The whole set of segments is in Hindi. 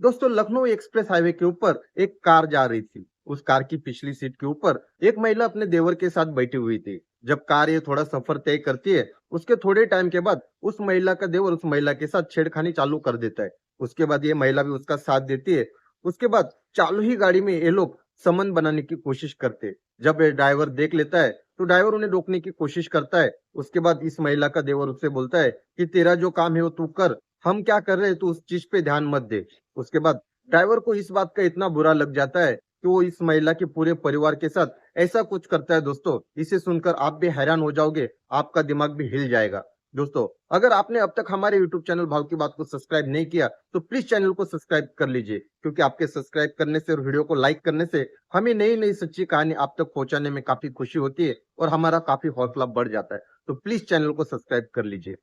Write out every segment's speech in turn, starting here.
दोस्तों लखनऊ एक्सप्रेस हाईवे के ऊपर एक कार जा रही थी। उस कार की पिछली सीट के ऊपर एक महिला अपने देवर के साथ बैठी हुई थी। जब कार ये थोड़ा सफर तय करती है, उसके थोड़े टाइम के बाद उस महिला का देवर उस महिला के साथ छेड़खानी चालू कर देता है। उसके बाद ये महिला भी उसका साथ देती है। उसके बाद चालू ही गाड़ी में ये लोग संबंध बनाने की कोशिश करते हैं। जब ये ड्राइवर देख लेता है तो ड्राइवर उन्हें रोकने की कोशिश करता है। उसके बाद इस महिला का देवर उससे बोलता है कि तेरा जो काम है वो तू कर, हम क्या कर रहे हैं तू उस चीज पे ध्यान मत दे। उसके बाद ड्राइवर को इस बात का इतना बुरा लग जाता है कि वो इस महिला के पूरे परिवार के साथ ऐसा कुछ करता है। दोस्तों इसे सुनकर आप भी हैरान हो जाओगे, आपका दिमाग भी हिल जाएगा। दोस्तों अगर आपने अब तक हमारे YouTube चैनल भाव की बात को सब्सक्राइब नहीं किया तो प्लीज चैनल को सब्सक्राइब कर लीजिए, क्योंकि आपके सब्सक्राइब करने से और वीडियो को लाइक करने से हमें नई नई सच्ची कहानी आप तक पहुंचाने में काफी खुशी होती है और हमारा काफी हौसला बढ़ जाता है। तो प्लीज चैनल को सब्सक्राइब कर लीजिए।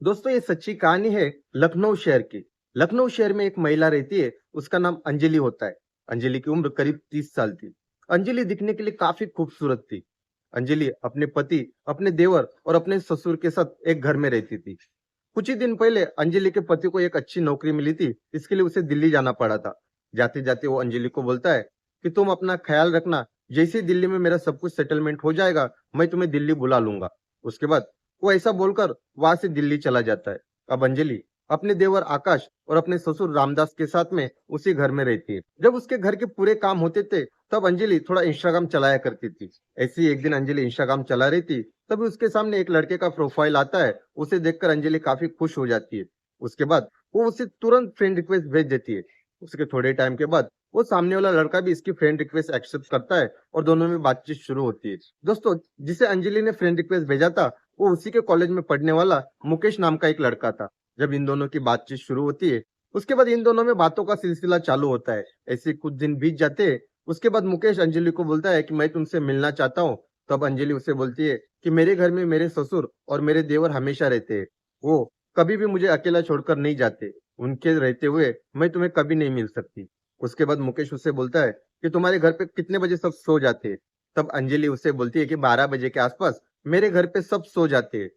दोस्तों ये सच्ची कहानी है लखनऊ शहर की। लखनऊ शहर में एक महिला रहती है, उसका नाम अंजलि होता है। अंजलि की उम्र करीब 30 साल थी। अंजलि दिखने के लिए काफी खूबसूरत थी। अंजलि अपने पति, अपने देवर और अपने ससुर के साथ एक घर में रहती थी। कुछ ही दिन पहले अंजलि के पति को एक अच्छी नौकरी मिली थी, इसके लिए उसे दिल्ली जाना पड़ा था। जाते जाते वो अंजलि को बोलता है कि तुम अपना ख्याल रखना, जैसे ही दिल्ली में मेरा सब कुछ सेटलमेंट हो जाएगा मैं तुम्हें दिल्ली बुला लूंगा। उसके बाद वो ऐसा बोलकर वहां से दिल्ली चला जाता है। अब अंजलि अपने देवर आकाश और अपने ससुर रामदास के साथ में उसी घर में रहती है। जब उसके घर के पूरे काम होते थे तब अंजलि थोड़ा इंस्टाग्राम चलाया करती थी। ऐसी एक दिन अंजलि इंस्टाग्राम चला रही थी, तभी उसके सामने एक लड़के का प्रोफाइल आता है। उसे देखकर अंजलि काफी खुश हो जाती है। उसके बाद वो उसे तुरंत फ्रेंड रिक्वेस्ट भेज देती है। उसके थोड़े टाइम के बाद वो सामने वाला लड़का भी इसकी फ्रेंड रिक्वेस्ट एक्सेप्ट करता है और दोनों में बातचीत शुरू होती है। दोस्तों जिसे अंजलि ने फ्रेंड रिक्वेस्ट भेजा था वो उसी के कॉलेज में पढ़ने वाला मुकेश नाम का एक लड़का था। जब इन दोनों की बातचीत शुरू होती है उसके बाद इन दोनों में बातों का सिलसिला चालू होता है। ऐसे कुछ दिन बीत जाते हैं। उसके बाद मुकेश अंजलि को बोलता है कि मैं तुमसे मिलना चाहता हूँ। तब अंजलि उसे बोलती है कि मेरे घर में मेरे ससुर और मेरे देवर हमेशा रहते हैं, वो कभी भी मुझे अकेला छोड़कर नहीं जाते, उनके रहते हुए मैं तुम्हें कभी नहीं मिल सकती। उसके बाद मुकेश उससे बोलता है कि तुम्हारे घर पे कितने बजे सब सो जाते हैं। तब अंजलि उससे बोलती है कि 12 बजे के आसपास मेरे घर पे सब सो जाते हैं।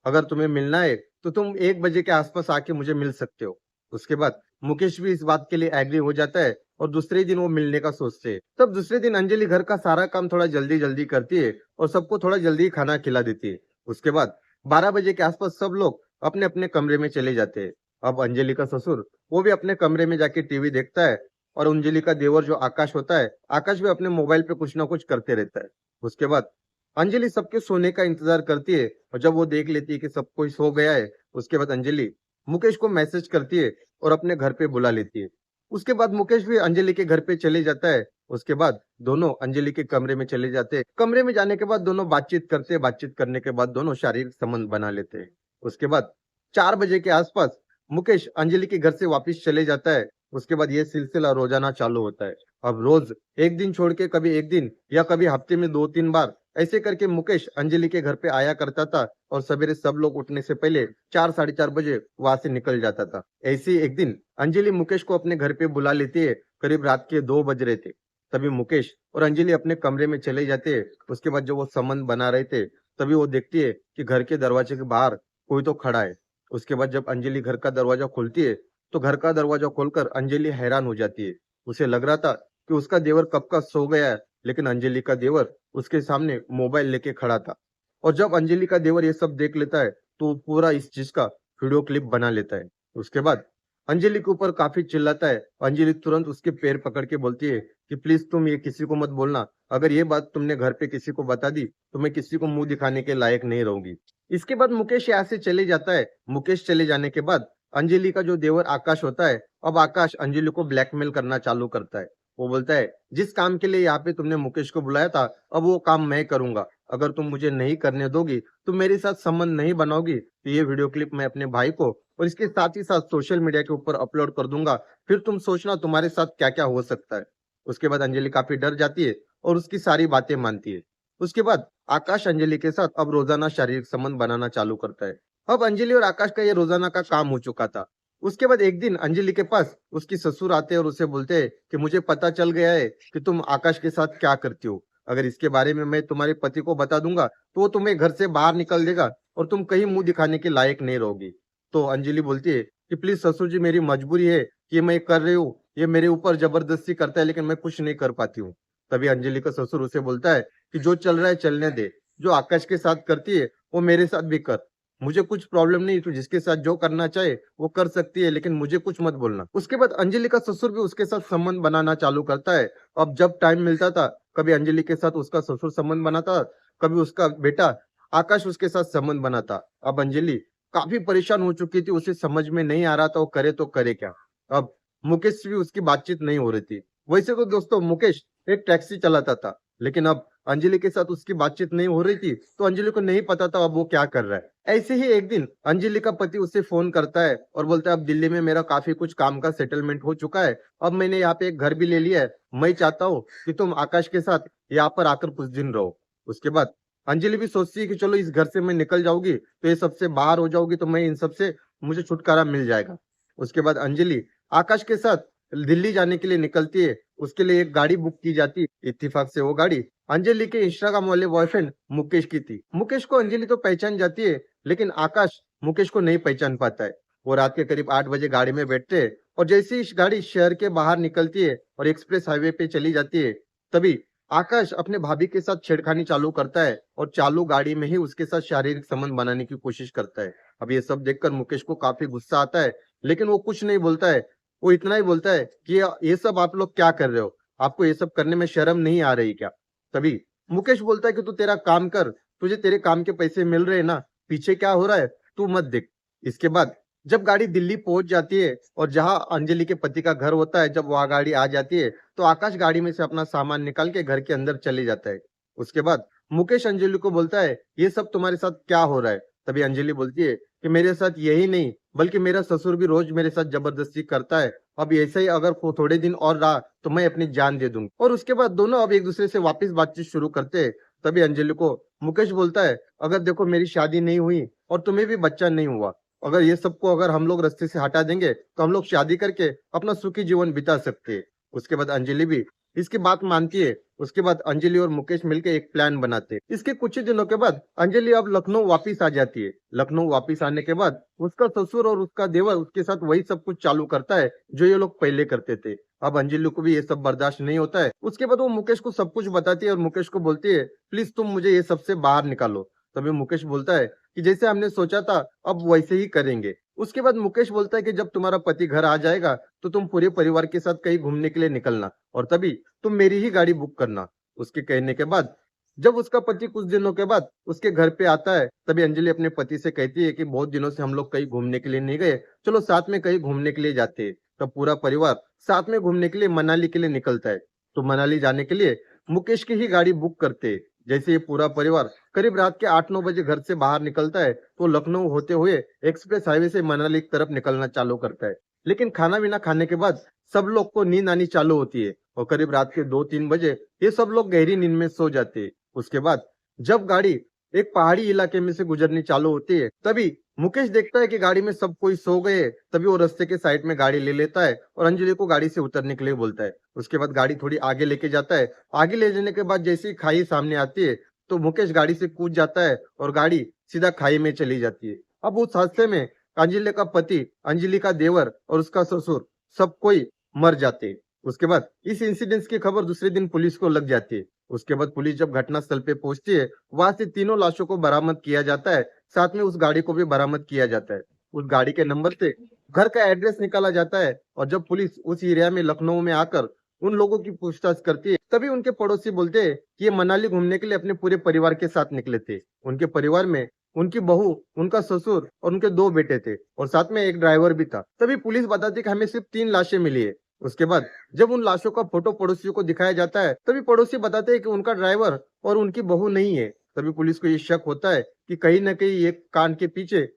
अगर तुम्हें मिलना है तो तुम 1 बजे के आसपास आके मुझे मिल सकते हो। उसके बाद मुकेश भी इस बात के लिए एग्री हो जाता है और दूसरे दिन वो मिलने का सोचते हैं। तब दूसरे दिन अंजलि घर का सारा काम थोड़ा जल्दी जल्दी करती है और सबको थोड़ा जल्दी खाना खिला देती है। उसके बाद 12 बजे के आसपास सब लोग अपने अपने कमरे में चले जाते हैं। अब अंजलि का ससुर वो भी अपने कमरे में जाके टीवी देखता है और अंजलि का देवर जो आकाश होता है, आकाश भी अपने मोबाइल पे कुछ ना कुछ करते रहता है। उसके बाद अंजलि सबके सोने का इंतजार करती है और जब वो देख लेती है कि सब कोई सो गया है, उसके बाद अंजलि मुकेश को मैसेज करती है और अपने घर पे बुला लेती है। उसके बाद मुकेश भी अंजलि के घर पे चले जाता है। उसके बाद दोनों अंजलि के कमरे में चले जाते हैं। कमरे में जाने के बाद दोनों बातचीत करते हैं। बातचीत करने के बाद दोनों शारीरिक संबंध बना लेते हैं। उसके बाद 4 बजे के आसपास मुकेश अंजलि के घर से वापस चले जाता है। उसके बाद ये सिलसिला रोजाना चालू होता है। अब रोज एक दिन छोड़ के कभी एक दिन या कभी हफ्ते में 2-3 बार ऐसे करके मुकेश अंजलि के घर पे आया करता था और सवेरे सब लोग उठने से पहले 4-4:30 बजे वहां से निकल जाता था। ऐसे ही एक दिन अंजलि मुकेश को अपने घर पे बुला लेती है। करीब रात के 2 बज रहे थे। तभी मुकेश और अंजलि अपने कमरे में चले जाते हैं। उसके बाद जो वो संबंध बना रहे थे तभी वो देखती है कि घर के दरवाजे के बाहर कोई तो खड़ा है। उसके बाद जब अंजलि घर का दरवाजा खोलती है तो घर का दरवाजा खोलकर अंजलि हैरान हो जाती है। उसे लग रहा था कि उसका देवर कब का सो गया है, लेकिन अंजलि का देवर उसके सामने मोबाइल लेके खड़ा था। और जब अंजलि का देवर ये सब देख लेता है तो वो पूरा इस चीज का वीडियो क्लिप बना लेता है। उसके बाद अंजलि के ऊपर काफी चिल्लाता है। अंजलि तुरंत उसके पैर पकड़ के बोलती है कि प्लीज तुम ये किसी को मत बोलना, अगर ये बात तुमने घर पे किसी को बता दी तो मैं किसी को मुंह दिखाने के लायक नहीं रहूंगी। इसके बाद मुकेश यहाँ से चले जाता है। मुकेश चले जाने के बाद अंजलि का जो देवर आकाश होता है, अब आकाश अंजलि को ब्लैकमेल करना चालू करता है। वो बोलता है जिस काम के लिए यहाँ पे तुमने मुकेश को बुलाया था अब वो काम मैं करूंगा, अगर तुम मुझे नहीं करने दोगी, तुम मेरे साथ संबंध नहीं बनाओगी तो ये वीडियो क्लिप मैं अपने भाई को और इसके साथ ही साथ सोशल मीडिया के ऊपर अपलोड कर दूंगा, फिर तुम सोचना तुम्हारे साथ क्या क्या हो सकता है। उसके बाद अंजलि काफी डर जाती है और उसकी सारी बातें मानती है। उसके बाद आकाश अंजलि के साथ अब रोजाना शारीरिक संबंध बनाना चालू करता है। अब अंजलि और आकाश का ये रोजाना का काम हो चुका था। उसके बाद एक दिन अंजलि के पास उसकी ससुर आते हैं और उसे बोलते हैं कि मुझे पता चल गया है कि तुम आकाश के साथ क्या करती हो, अगर इसके बारे में मैं तुम्हारे पति को बता दूंगा तो वो तुम्हें घर से बाहर निकल देगा और तुम कहीं मुंह दिखाने के लायक नहीं रहोगी। तो अंजलि बोलती है कि प्लीज ससुर जी मेरी मजबूरी है, कि मैं कर रही हूँ, ये मेरे ऊपर जबरदस्ती करता है लेकिन मैं कुछ नहीं कर पाती हूँ। तभी अंजलि का ससुर उसे बोलता है कि जो चल रहा है चलने दे, जो आकाश के साथ करती है वो मेरे साथ भी कर, मुझे कुछ प्रॉब्लम नहीं, तू जिसके साथ जो करना चाहे वो कर सकती है लेकिन मुझे कुछ मत बोलना। उसके बाद अंजलि का ससुर भी उसके साथ संबंध बनाना चालू करता है। अब जब टाइम मिलता था, कभी अंजलि के साथ उसका ससुर संबंध बनाता, कभी उसका बेटा आकाश उसके साथ संबंध बनाता। अब अंजलि काफी परेशान हो चुकी थी, उसे समझ में नहीं आ रहा था वो करे तो करे क्या। अब मुकेश से भी उसकी बातचीत नहीं हो रही थी। वैसे तो दोस्तों मुकेश एक टैक्सी चलाता था, लेकिन अब अंजलि के साथ उसकी बातचीत नहीं हो रही थी तो अंजलि को नहीं पता था अब वो क्या कर रहा है। ऐसे ही एक दिन अंजलि का पति उसे फोन करता है और बोलता है अब दिल्ली में मेरा काफी कुछ काम का सेटलमेंट हो चुका है, अब मैंने यहाँ पे एक घर भी ले लिया है, मैं चाहता हूँ कि तुम आकाश के साथ यहाँ पर आकर कुछ दिन रहो। उसके बाद अंजलि भी सोचती है कि चलो इस घर से मैं निकल जाऊंगी तो ये सबसे बाहर हो जाऊंगी तो मैं इन सबसे मुझे छुटकारा मिल जाएगा। उसके बाद अंजलि आकाश के साथ दिल्ली जाने के लिए निकलती है। उसके लिए एक गाड़ी बुक की जाती है। इत्तेफाक से वो गाड़ी अंजलि के इंस्टाग्राम वाले बॉयफ्रेंड मुकेश की थी। मुकेश को अंजलि तो पहचान जाती है, लेकिन आकाश मुकेश को नहीं पहचान पाता है। वो रात के करीब 8 बजे गाड़ी में बैठते हैं और जैसे ही गाड़ी शहर के बाहर निकलती है और एक्सप्रेस हाईवे पे चली जाती है, तभी आकाश अपने भाभी के साथ छेड़खानी चालू करता है और चालू गाड़ी में ही उसके साथ शारीरिक संबंध बनाने की कोशिश करता है। अब ये सब देखकर मुकेश को काफी गुस्सा आता है, लेकिन वो कुछ नहीं बोलता है। वो इतना ही बोलता है कि ये सब आप लोग क्या कर रहे हो, आपको ये सब करने में शर्म नहीं आ रही क्या। तभी मुकेश बोलता है कि तू तेरा काम कर, तुझे तेरे काम के पैसे मिल रहे हैं ना, पीछे क्या हो रहा है तू मत देख। इसके बाद जब गाड़ी दिल्ली पहुंच जाती है और जहां अंजलि के पति का घर होता है, जब वहां गाड़ी आ जाती है तो आकाश गाड़ी में से अपना सामान निकाल के घर के अंदर चले जाता है। उसके बाद मुकेश अंजलि को बोलता है ये सब तुम्हारे साथ क्या हो रहा है। तभी अंजलि बोलती है कि मेरे साथ यही नहीं बल्कि मेरा ससुर भी रोज मेरे साथ जबरदस्ती करता है, अब ऐसे ही अगर वो थोड़े दिन और रहा तो मैं अपनी जान दे दूंगी। और उसके बाद दोनों अब एक दूसरे से वापस बातचीत शुरू करते हैं। तभी अंजलि को मुकेश बोलता है अगर देखो मेरी शादी नहीं हुई और तुम्हें भी बच्चा नहीं हुआ, अगर ये सबको अगर हम लोग रास्ते से हटा देंगे तो हम लोग शादी करके अपना सुखी जीवन बिता सकते हैं। उसके बाद अंजलि भी इसकी बात मानती है। उसके बाद अंजलि और मुकेश मिलकर एक प्लान बनाते हैं। इसके कुछ ही दिनों के बाद अंजलि अब लखनऊ वापस आ जाती है। लखनऊ वापस आने के बाद उसका ससुर और उसका देवर उसके साथ वही सब कुछ चालू करता है जो ये लोग पहले करते थे। अब अंजलि को भी ये सब बर्दाश्त नहीं होता है। उसके बाद वो मुकेश को सब कुछ बताती है और मुकेश को बोलती है प्लीज तुम मुझे ये सबसे बाहर निकालो। तभी मुकेश बोलता है कि जैसे हमने सोचा था अब वैसे ही करेंगे। उसके बाद मुकेश बोलता है कि जब तुम्हारा पति घर आ जाएगा तो तुम पूरे परिवार के साथ कहीं घूमने के लिए निकलना और तभी तुम मेरी ही गाड़ी बुक करना। उसके कहने के बाद जब उसका पति कुछ दिनों के बाद उसके घर पे आता है, तभी अंजलि अपने पति से कहती है कि बहुत दिनों से हम लोग कहीं घूमने के लिए नहीं गए, चलो साथ में कहीं घूमने के लिए जाते हैं। तब पूरा परिवार साथ में घूमने के लिए मनाली के लिए निकलता है। तो मनाली जाने के लिए मुकेश की ही गाड़ी बुक करते हैं। जैसे ये पूरा परिवार करीब रात के 8-9 बजे घर से बाहर निकलता है तो लखनऊ होते हुए एक्सप्रेस हाईवे से मनाली की तरफ निकलना चालू करता है। लेकिन खाना पीना खाने के बाद सब लोग को नींद आनी चालू होती है और करीब रात के 2-3 बजे ये सब लोग गहरी नींद में सो जाते हैं। उसके बाद जब गाड़ी एक पहाड़ी इलाके में से गुजरनी चालू होती है, तभी मुकेश देखता है कि गाड़ी में सब कोई सो गए हैं। तभी वो रास्ते के साइड में गाड़ी ले लेता है और अंजलि को गाड़ी से उतरने के लिए बोलता है। उसके बाद गाड़ी थोड़ी आगे लेके जाता है। आगे ले जाने के बाद जैसे ही खाई सामने आती है तो मुकेश गाड़ी से कूद जाता है और गाड़ी सीधा खाई में चली जाती है। अब उस हादसे में अंजलि का पति, अंजलि का देवर और उसका ससुर सब कोई मर जाते हैं। उसके बाद इस इंसिडेंट की खबर दूसरे दिन पुलिस को लग जाती है। उसके बाद पुलिस जब घटनास्थल पे पहुंचती है, वहां से तीनों लाशों को बरामद किया जाता है, साथ में उस गाड़ी को भी बरामद किया जाता है। उस गाड़ी के नंबर से घर का एड्रेस निकाला जाता है और जब पुलिस उस एरिया में लखनऊ में आकर उन लोगों की पूछताछ करती है, तभी उनके पड़ोसी बोलते हैं कि ये मनाली घूमने के लिए अपने पूरे परिवार के साथ निकले थे। उनके परिवार में उनकी बहू, उनका ससुर और उनके 2 बेटे थे और साथ में एक ड्राइवर भी था। तभी पुलिस बताती है कि हमें सिर्फ 3 लाशें मिली है। उसके बाद जब उन लाशों का फोटो पड़ोसियों को दिखाया जाता है, तभी पड़ोसी बताते हैं कि उनका ड्राइवर और उनकी बहू नहीं है। तभी पुलिस को ये शक होता है कि कहीं न कहीं एक कांड के पीछे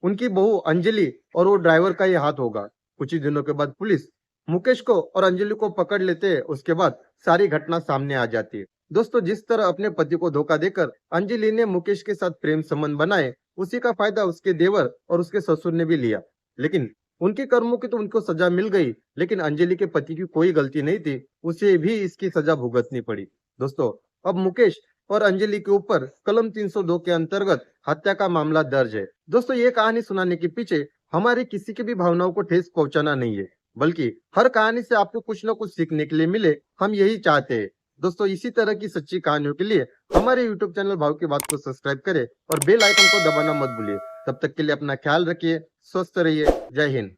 उनकी बहू अंजलि और वो ड्राइवर का ही हाथ होगा। कुछ ही दिनों के बाद पुलिस मुकेश को और अंजलि को पकड़ लेते हैं। उसके बाद सारी घटना सामने आ जाती है। दोस्तों, जिस तरह अपने पति को धोखा देकर अंजलि ने मुकेश के साथ प्रेम संबंध बनाए, उसी का फायदा उसके देवर और उसके ससुर ने भी लिया। लेकिन उनके कर्मों की तो उनको सजा मिल गई, लेकिन अंजलि के पति की कोई गलती नहीं थी, उसे भी इसकी सजा भुगतनी पड़ी। दोस्तों, अब मुकेश और अंजलि के ऊपर कलम 302 के अंतर्गत हत्या का मामला दर्ज है। दोस्तों, ये कहानी सुनाने के पीछे हमारे किसी की भी भावनाओं को ठेस पहुंचाना नहीं है, बल्कि हर कहानी से आपको कुछ न कुछ सीखने के लिए मिले, हम यही चाहते हैं। दोस्तों, इसी तरह की सच्ची कहानियों के लिए हमारे यूट्यूब चैनल भाव की बात को सब्सक्राइब करें और बेल आइकन को दबाना मत भूलिए। तब तक के लिए अपना ख्याल रखिए, स्वस्थ रहिए। जय हिंद।